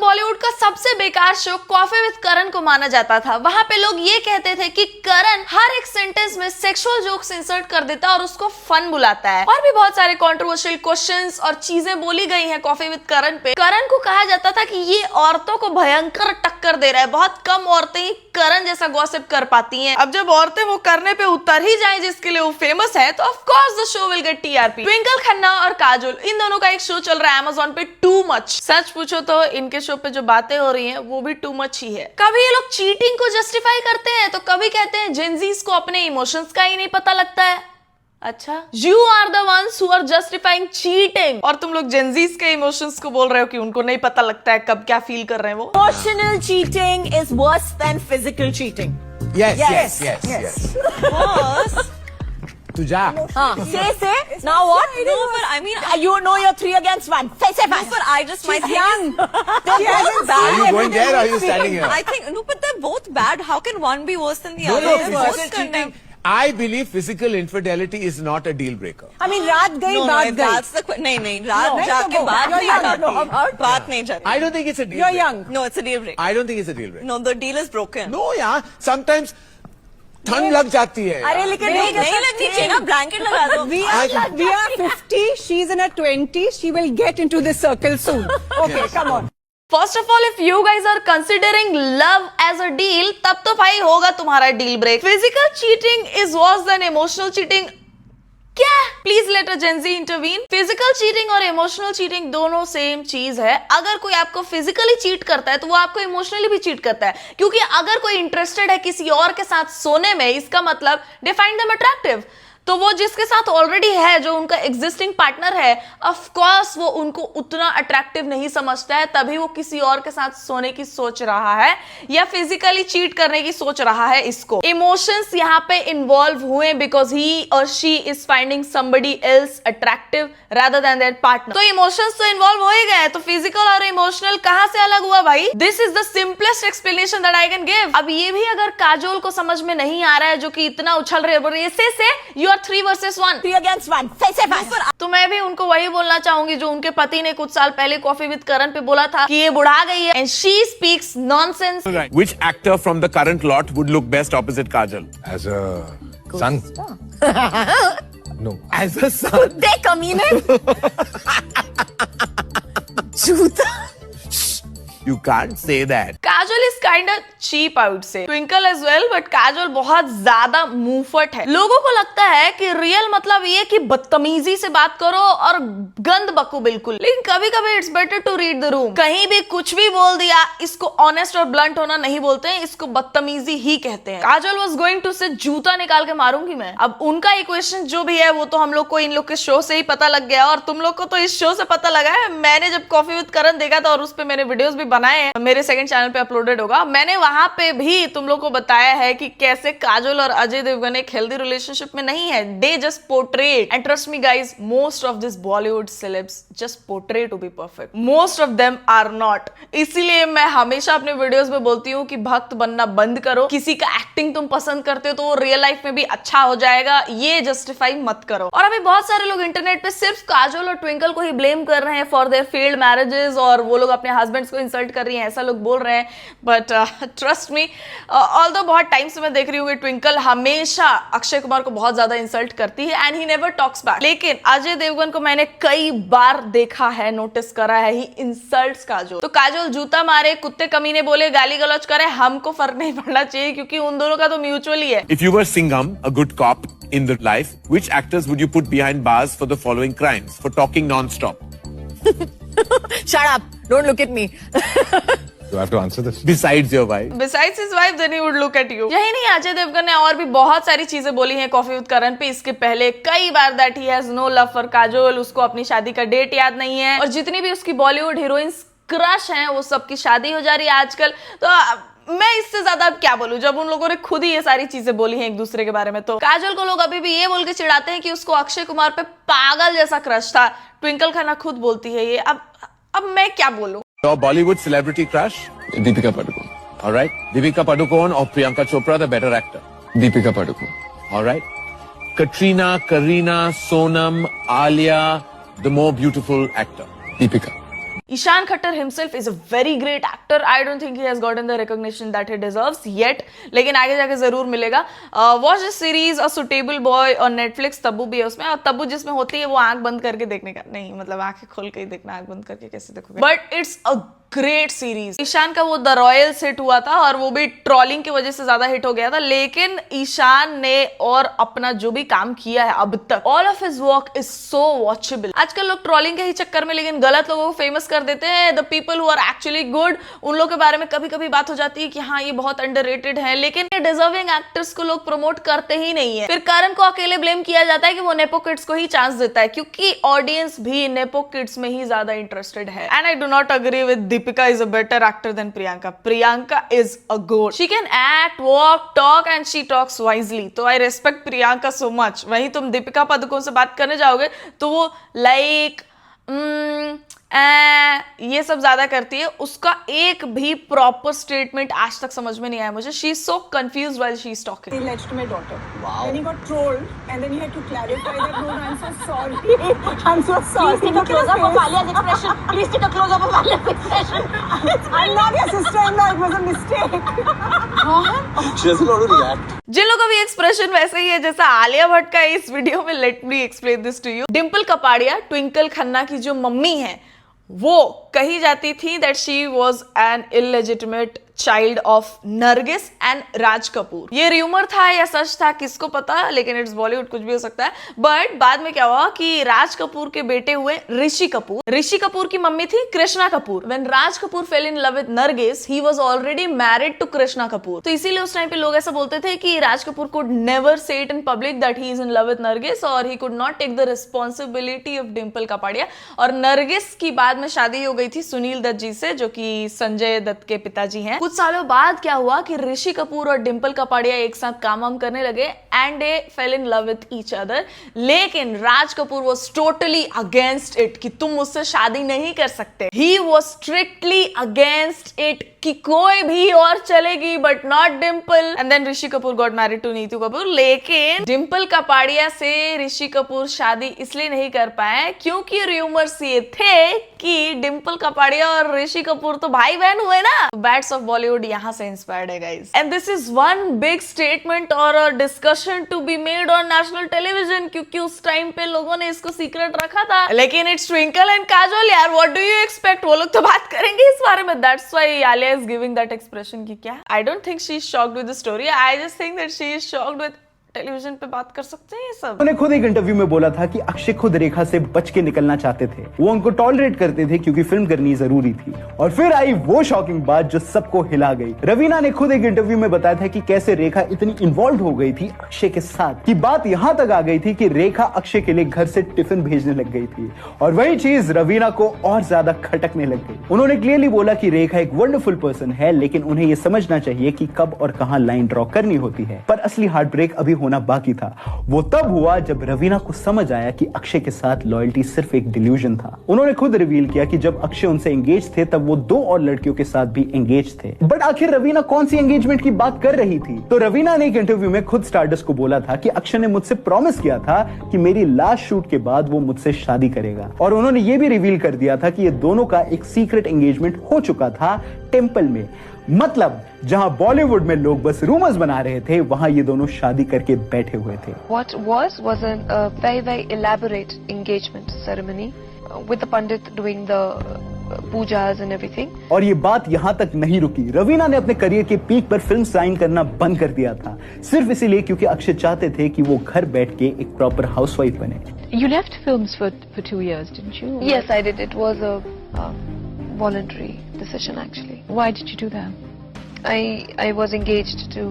बॉलीवुड का सबसे बेकार शो कॉफी विद करण को माना जाता था। वहां पे लोग ये कहते थे कि करण हर एक सेंटेंस में सेक्सुअल जोक्स इंसर्ट कर देता है और उसको फन बुलाता है। और भी बहुत सारे कंट्रोवर्शियल क्वेश्चंस और चीजें बोली गई हैं कॉफी विद करण पे। करण को कहा जाता था कि ये औरतों को भयंकर टक्कर दे रहा है, बहुत कम औरतें ही करण जैसा गॉसिप कर पाती हैं। अब जब औरतें वो करने पे उतर ही जाएं जिसके लिए वो फेमस है, तो of course the show will get TRP. Twinkle Khanna और काजोल, इन दोनों का एक शो चल रहा है अमेज़न पे, टू मच। सच पूछो तो इनके शो पे जो बातें हो रही हैं वो भी टू मच ही है। कभी ये लोग चीटिंग को जस्टिफाई करते हैं तो कभी कहते हैं जेनजीज को अपने इमोशंस का ही नहीं पता लगता है। अच्छा, you are the ones who are justifying cheating, और तुम लोग जेनजीज के इमोशंस को बोल रहे हो कि उनको नहीं पता लगता है कब क्या फील कर रहे हैं वो। Emotional cheating is worse than physical cheating. Yes. Boss. तू जा. Say. Now what? No, but I mean, You know you're 3 against 1. Say no, but I just might She's young. They're both bad. Are you going there or are you standing here? I think no, but they're both bad. How can one be worse than the No, other? They're both physical condemned. cheating. I believe physical infidelity is not a deal breaker. I mean, रात गई No, बात गई. that's the नहीं रात No, जाके no, बात you're नहीं young. जाती. No, बात नहीं जाती. I don't think it's a deal You're breaker. young. No, it's a deal breaker. I don't think it's a deal breaker. No, the deal is broken. No यार, sometimes ठंड लग जाती है. अरे लेकिन नहीं लगनी चाहिए ना, ब्लैंकेट लगा दो. We are 50. She's in her 20s. She will get into this circle soon. Okay, come on. First of all, if you guys are considering love as a deal, तब तो भाई होगा तुम्हारा deal break. Physical cheating is worse than emotional cheating. क्या? Please let a Gen Z intervene. Physical cheating और emotional cheating दोनों same चीज है। अगर कोई आपको फिजिकली चीट करता है तो वो आपको इमोशनली भी चीट करता है, क्योंकि अगर कोई इंटरेस्टेड है किसी और के साथ सोने में, इसका मतलब दे फाइंड देम अट्रैक्टिव। तो वो जिसके साथ ऑलरेडी है, जो उनका एग्जिस्टिंग पार्टनर है, ऑफ कोर्स वो उनको उतना अट्रैक्टिव नहीं समझता है, तभी वो किसी और के साथ सोने की सोच रहा है या फिजिकली चीट करने की सोच रहा है। इसको इमोशंस यहाँ पे इन्वॉल्व हुए बिकॉज ही और she is finding somebody else attractive rather than there partner. तो इमोशंस तो इन्वॉल्व हो ही गए, तो फिजिकल और इमोशनल कहां से अलग हुआ भाई? This is the simplest explanation that I can give. अब ये भी अगर काजोल को समझ में नहीं आ रहा है, जो कि इतना उछल रहे हैं, से यू 3 versus 1. 3 against 1. Say. तो मैं भी उनको वही बोलना चाहूंगी जो उनके पति ने कुछ साल पहले कॉफी विद करण पे बोला था कि ये बुढ़ा गई है and she speaks nonsense. Which actor from the current lot would look best opposite Kajal? As a son. No. As a son? दे कमीने. झूठा. You can't say that. Kajol is kind of cheap, I would say. Twinkle as well, but Kajol बहुत ज्यादा मुंहफट है। लोगों को लगता है कि रियल मतलब ये कि बदतमीजी से बात करो और गंद बको बिल्कुल, लेकिन कभी कभी it's better to read the room. कहीं भी कुछ भी बोल दिया, इसको ऑनेस्ट और ब्लंट होना नहीं बोलते हैं, इसको बदतमीजी ही कहते हैं। काजोल वाज गोइंग टू से जूता निकाल के मारूंगी मैं। अब उनका इक्वेशन जो भी है वो तो हम लोग को इन लोग के शो से ही पता लग गया, और तुम लोग को तो इस शो से पता लगा है। मैंने जब कॉफी विद करण देखा था और उस पर मैंने वीडियोस भी बनाए हैं, मेरे सेकंड चैनल पे अपलोडेड होगा, मैंने वहां पे भी तुम लोग को बताया है कि कैसे काजोल और अजय देवगन एक हेल्दी रिलेशनशिप में नहीं है। They just portrait, and trust me guys, most of this Bollywood celebs just portray to be perfect. Most of them are not. इसीलिए मैं हमेशा अपने वीडियोस में बोलती हूँ कि भक्त बनना बंद करो। किसी का एक्टिंग तुम पसंद करते हो तो वो रियल लाइफ में भी अच्छा हो जाएगा, ये जस्टिफाई मत करो। और अभी बहुत सारे लोग इंटरनेट पे सिर्फ काजोल और ट्विंकल को ही ब्लेम कर रहे हैं फॉर देयर फेल्ड मैरिजेस, और वो लोग अपने हस्बैंड्स को इंसल्ट कर रही हैं, ऐसा लोग बोल रहे हैं। बट ट्रस्ट मी, ऑल्दो बहुत टाइम से मैं देख रही हूँ कि ट्विंकल हमेशा अक्षय कुमार को बहुत ज्यादा इंसल्ट करती है and he never talks back. लेकिन अजय देवगन को मैंने कई बार देखा है, नोटिस करा है, ही इंसल्ट्स काजोल। तो काजोल जूता मारे, कुत्ते कमीने बोले, गाली गलौज करे, हमको फर्क नहीं पड़ना चाहिए, क्योंकि उन दोनों का तो म्यूचुअली है। If you were Singham, a good cop in the life, which actors would you put behind bars for the following crimes? For talking non-stop. Shut up. Don't look at me. You have to answer this. Besides your wife. Besides his wife, then he would look at you. यही नहीं, अजय देवगन ने और भी बहुत सारी चीजें बोली हैं कॉफी विद करण पे इसके पहले कई बार, that he has no love for Kajol, उसको अपनी शादी का डेट याद नहीं है, और जितनी भी उसकी बॉलीवुड हीरोइंस क्रश हैं वो सबकी शादी हो जा रही है आजकल। तो मैं इससे ज्यादा अब क्या बोलूं, जब उन लोगों ने खुद ही ये सारी चीजें बोली हैं एक दूसरे के बारे में। तो काजोल को लोग अभी भी ये बोल के चिढ़ाते हैं कि उसको अक्षय कुमार पे पागल जैसा क्रश था। ट्विंकल खन्ना खुद बोलती है ये। अब मैं क्या बोलूं? Your Bollywood celebrity crush? Deepika Padukone. All right. Deepika Padukone or Priyanka Chopra, the better actor? Deepika Padukone. All right. Katrina, Kareena, Sonam, Alia, the more beautiful actor? Deepika. Ishan Khattar himself is a very great actor. I don't think he has gotten the recognition that he deserves yet. लेकिन आगे जाके जरूर मिलेगा. Watch this series A Suitable Boy on Netflix. Tabu भी है उसमें, और तब्बू जिसमें होती है वो आंख बंद करके देखने का नहीं, मतलब आंखें खोल के ही देखना, आंख बंद करके कैसे देखोगे. But it's a great series. Ishaan का वो द रॉयल्स हिट हुआ था और वो भी ट्रोलिंग की वजह से ज्यादा हिट हो गया था, लेकिन ईशान ने और अपना जो भी काम किया है अब तक, all of his work is so watchable. आजकल लोग ट्रोलिंग के ही चक्कर में लेकिन गलत लोगों को फेमस कर देते हैं. The people who are actually good, उन लोगों के बारे में कभी कभी बात हो जाती है कि हाँ ये बहुत अंडररेटेड है, लेकिन डिजर्विंग एक्टर्स को लोग प्रमोट करते ही नहीं है. फिर करण को अकेले ब्लेम किया जाता है कि वो नेपो किड्स को ही चांस देता है, क्योंकि ऑडियंस भी नेपो किड्स में ही ज्यादा इंटरेस्टेड है. And I do not agree with Deepika is a better actor than Priyanka. Priyanka is a goat. She can act, walk, talk and she talks wisely. तो I respect Priyanka so much. वहीं तुम दीपिका पादुकोण से बात करने जाओगे तो वो like ये सब ज्यादा करती है. उसका एक भी प्रॉपर स्टेटमेंट आज तक समझ में नहीं आया मुझे. She is so confused while she is talking. He alleged to my daughter. Wow. Then he got trolled, and then he had to clarify that. No, I'm so sorry. I'm so sorry. Please take a close up of Alia's expression. Please take a close up of Alia's expression. I'm not your sister-in-law. It was a mistake. She doesn't know how to react. जिन लोगों का भी expression वैसे ही है जैसा आलिया भट्ट का इस video में, let me explain this to you. Dimple Kapadia, Twinkle Khanna की जो मम्मी है, वो कही जाती थी that she was an illegitimate child of Nargis and Raj Kapoor. ये र्यूमर था या सच था किसको पता, लेकिन इट्स बॉलीवुड, कुछ भी हो सकता है. बट बाद में क्या हुआ कि राज कपूर के बेटे हुए ऋषि कपूर. ऋषि कपूर की मम्मी थी Krishna Kapoor. When Raj Kapoor fell in love with Nargis, he was already married to Krishna Kapoor. तो इसीलिए उस टाइम पे लोग ऐसा बोलते थे कि Raj Kapoor could never say it in public that he is in love with Nargis, और he could not take the responsibility of Dimple Kapadia. और नरगिस की बाद में शादी हो गई थी सुनील दत्त जी से, जो कि संजय दत्त के पिताजी हैं. कुछ सालों बाद क्या हुआ कि ऋषि कपूर और डिम्पल कपाड़िया एक साथ काम वाम करने लगे and they fell in love with each other. लेकिन Raj Kapoor was totally against it कि तुम मुझसे शादी नहीं कर सकते. He was strictly against it कि कोई भी और चलेगी but not Dimple. And then Rishi Kapoor got married to Neetu Kapoor. लेकिन डिम्पल कपाड़िया से ऋषि कपूर शादी इसलिए नहीं कर पाए क्योंकि र्यूमर्स ये थे कि डिम्पल कपाड़िया और ऋषि कपूर तो भाई बहन हुए ना. बैट्स ऑफ बॉलीवुड यहाँ से इंस्पायर्ड है guys. And this is one big statement or a discussion to be made on national television, क्योंकि उस टाइम पे लोगों ने इसको सीक्रेट रखा था. लेकिन इट्स ट्विंकल एंड काजोल यार, व्हाट डू यू एक्सपेक्ट, वो लोग तो बात करेंगे इस बारे में. That's why Alia is giving that expression कि क्या. I don't think she is shocked with the story. I just think that she is shocked with television पे बात कर सकते हैं ये सब. उन्होंने खुद एक इंटरव्यू में बोला था कि अक्षय खुद रेखा से बच के निकलना चाहते थे. वो उनको टॉलरेट करते थे क्योंकि फिल्म करनी जरूरी थी. और फिर आई वो शॉकिंग बात जो सबको हिला गई. रवीना ने खुद एक इंटरव्यू में बताया था कि कैसे रेखा इतनी इन्वॉल्व हो गई थी अक्षय के साथ कि बात यहां तक आ गई थी कि रेखा अक्षय के लिए घर से टिफिन भेजने लग गई थी. और वही चीज रवीना को और ज्यादा खटकने लग गई. उन्होंने क्लियरली बोला कि रेखा एक वंडरफुल पर्सन है, लेकिन उन्हें यह समझना चाहिए कि कब और कहां लाइन ड्रॉ करनी होती है. पर असली हार्ट ब्रेक अभी होना बाकी था. वो तब हुआ जब रवीना को समझ आया कि अक्षय के साथ लॉयल्टी सिर्फ एक डिल्यूजन था. उन्होंने खुद रिवील किया कि जब अक्षय उनसे एंगेज थे तब वो 2 और लड़कियों के साथ भी एंगेज थे. बट आखिर रवीना कौन सी एंगेजमेंट की बात कर रही थी? तो रवीना ने एक इंटरव्यू में खुद स्टारडस्ट को बोला था कि अक्षय ने मुझसे प्रॉमिस किया था कि मेरी लास्ट शूट के बाद वो मुझसे शादी करेगा. और उन्होंने ये भी रिवील कर दिया था कि ये दोनों का एक सीक्रेट एंगेजमेंट हो चुका था टेंपल में. मतलब जहां बॉलीवुड में लोग बस रूमर्स बना रहे थे, वहां ये दोनों शादी करके बैठे हुए थे. What was a very elaborate engagement ceremony with the pandit doing the pujas and everything. और ये बात यहाँ तक नहीं रुकी. रवीना ने अपने करियर के पीक पर फिल्म साइन करना बंद कर दिया था, सिर्फ इसीलिए क्योंकि अक्षय चाहते थे कि वो घर बैठ के एक प्रॉपर हाउसवाइफ बने. You left films for 2 years, didn't you? Yes, I did. It was a voluntary decision actually. Why did you do that? I was engaged to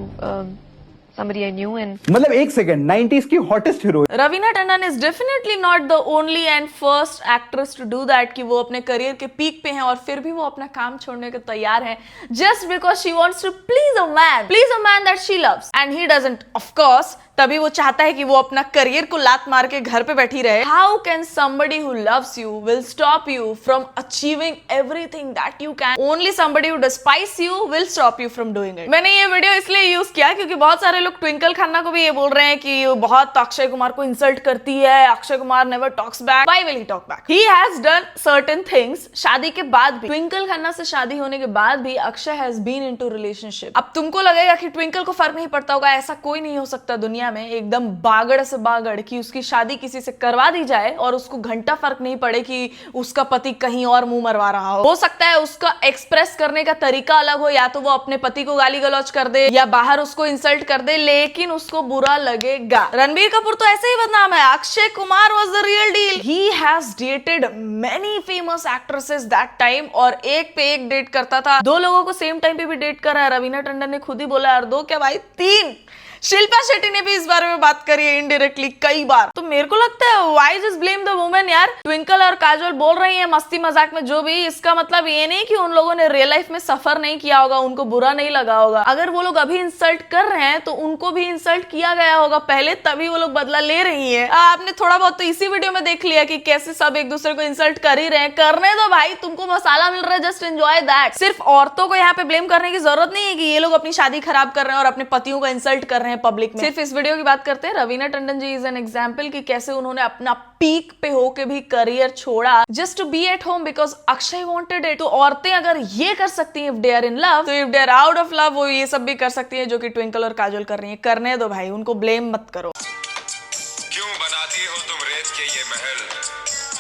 somebody I knew and मतलब एक second, 90s की hottest heroine Raveena Tandon is definitely not the only and first actress to do that कि वो अपने career के peak पे हैं और फिर भी वो अपना काम छोड़ने के तैयार हैं just because she wants to please a man that she loves. And he doesn't of course तभी वो चाहता है कि वो अपना करियर को लात मार के घर पे बैठी रहे। How can somebody who loves you will stop you from achieving everything that you can? Only somebody who despises you will stop you from doing it. मैंने ये वीडियो इसलिए यूज किया क्योंकि बहुत सारे लोग ट्विंकल खन्ना को भी ये बोल रहे हैं कि बहुत अक्षय कुमार को इंसल्ट करती है, Akshay Kumar never talks back. Why will he talk back? He has done certain things शादी के बाद भी। ट्विंकल खन्ना से शादी होने के बाद भी Akshay has been into relationship। अब तुमको लगेगा कि ट्विंकल को फर्क नहीं पड़ता होगा, ऐसा कोई नहीं हो सकता दुनिया में एकदम बागड़ से बागड़ कि उसकी शादी किसी से करवा दी जाए और उसको घंटा फर्क नहीं पड़े कि उसका पति कहीं और मुंह मरवा रहा हो सकता है उसका एक्सप्रेस करने का तरीका अलग हो, या तो वो अपने पति को गाली गलौज कर दे या बाहर उसको इंसल्ट कर दे, लेकिन उसको बुरा लगेगा। रणबीर कपूर तो ऐसे ही बदनाम है। Akshay Kumar was the real deal. He has dated many famous actresses that time और एक पे एक डेट करता था। 2 लोगों को सेम टाइम पे भी डेट कर रहा है। रवीना टंडन ने खुद ही बोला, और 2 क्या भाई 3। शिल्पा शेट्टी ने भी इस बारे में बात करी है इनडायरेक्टली कई बार। तो मेरे को लगता है why just blame the women यार। ट्विंकल और काजोल बोल रही हैं मस्ती मजाक में जो भी, इसका मतलब ये नहीं कि उन लोगों ने रियल लाइफ में सफर नहीं किया होगा, उनको बुरा नहीं लगा होगा। अगर वो लोग अभी इंसल्ट कर रहे हैं तो उनको भी इंसल्ट किया गया होगा पहले, तभी वो लोग बदला ले रही है। आपने थोड़ा बहुत तो इसी वीडियो में देख लिया कि कैसे सब एक दूसरे को इंसल्ट कर ही रहे हैं। करने दो भाई, तुमको मसाला मिल रहा है, जस्ट एंजॉय दैट। सिर्फ औरतों को यहाँ पे ब्लेम करने की जरूरत नहीं है कि ये लोग अपनी शादी खराब कर रहे हैं और अपने पतियों को इंसल्ट कर रहे हैं पब्लिक में। सिर्फ इस वीडियो की बात करते हैं। Raveena Tandon ji is an example कि कैसे उन्होंने अपना पीक पे होके भी करियर छोड़ा just to be at home because Akshay wanted it. तो औरतें अगर ये कर सकती हैं if they are in love, तो if they are out of love वो ये सब भी कर सकती हैं जो कि ट्विंकल और काजोल कर रही हैं। करने दो भाई, उनको ब्लेम मत करो। क्यों बनाती हो तुम रेत के ये महल?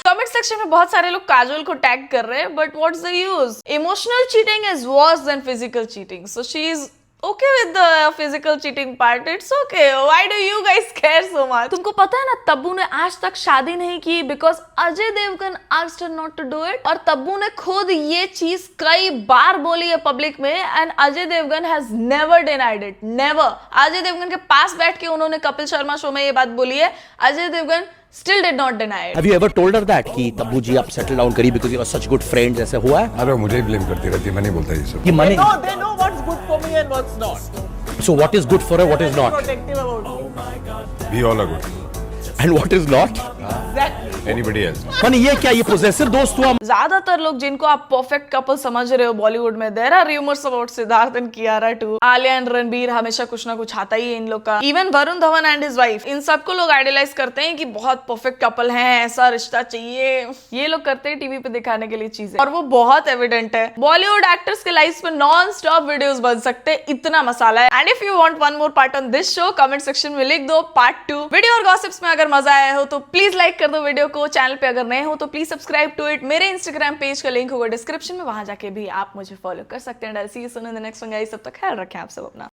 कमेंट सेक्शन में बहुत सारे लोग काजोल को टैग कर रहे हैं, but what's the use? Emotional cheating is worse then physical cheating, so she is okay with the physical cheating part. It's okay. Why do you guys care so much? तुमको पता है ना तब्बू ने आज तक शादी नहीं की because Ajay Devgan asked her not to do it। और तब्बू ने खुद ये चीज कई बार बोली है पब्लिक में and Ajay Devgan has never denied it. Never। Ajay Devgan के पास बैठ के उन्होंने कपिल शर्मा शो में ये बात बोली है। Ajay Devgan still did not deny it. Have you ever told her that कि तब्बू जी आप settle down करिए because you are such good friends? ऐसे हुआ है? अरे मुझे ही ब्लेम करती रहती है, मैं नहीं बोलता ये सब। कि मने They know what's good for me and what's not. So what is good for her, what is not? Protective about me. We all are good. And what is not? Exactly. Anybody else? मने ये क्या, ये possessive दोस्त हुआ? ज्यादातर लोग जिनको आप परफेक्ट कपल समझ रहे हो बॉलीवुड में, there are rumours about Siddharth and Kiara too. Alia and Ranbir हमेशा कुछ ना कुछ आता ही है इन लोग का। Even Varun Dhawan and his wife, इन सबको लोग आइडियलाइज करते हैं कि बहुत परफेक्ट कपल हैं, ऐसा रिश्ता चाहिए। ये लोग करते हैं टीवी पे दिखाने के लिए चीजें, और वो बहुत एविडेंट है। बॉलीवुड एक्टर्स के लाइफ पे नॉन स्टॉप वीडियोस बन सकते हैं, इतना मसाला है। And if you want one more part on this show, comment section में लिख दो पार्ट 2। वीडियो और गॉसिप्स में अगर मजा आया हो तो प्लीज लाइक कर दो वीडियो को। चैनल पे अगर नए हो तो प्लीज सब्सक्राइब टू इट। मेरे इंस्टाग्राम पेज का लिंक होगा डिस्क्रिप्शन में, वहां जाके भी आप मुझे फॉलो कर सकते हैं। I see you soon in the next one guys. तब तक ख्याल रखें आप सब अपना।